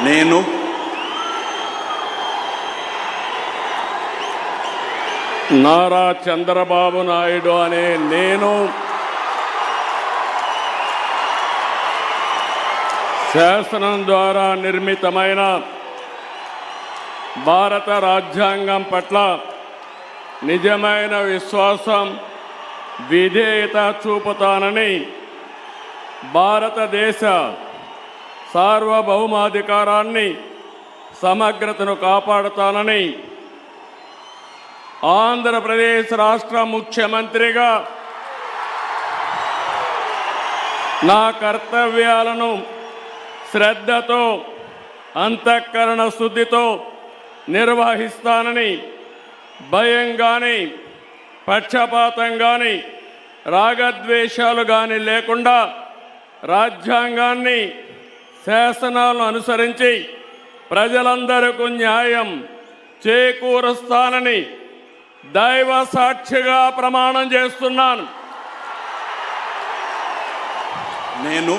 నేను నారా చంద్రబాబు నాయుడు అనే నేను శాసనం ద్వారా నిర్మితమైన భారత రాజ్యాంగం పట్ల నిజమైన విశ్వాసం, విధేయత చూపుతానని, భారతదేశ సార్వభౌమాధికారాన్ని, సమగ్రతను కాపాడుతానని ఆంధ్రప్రదేశ్ రాష్ట్ర ముఖ్యమంత్రిగా నా కర్తవ్యాలను శ్రద్ధతో, అంతఃకరణ శుద్ధితో నిర్వహిస్తానని, భయం కానీ, పక్షపాతం కానీ, రాగద్వేషాలు కానీ లేకుండా రాజ్యాంగాన్ని, శాసనాలను అనుసరించి ప్రజలందరికీ న్యాయం చేకూరుస్తానని దైవ సాక్షిగా ప్రమాణం చేస్తున్నాను. నేను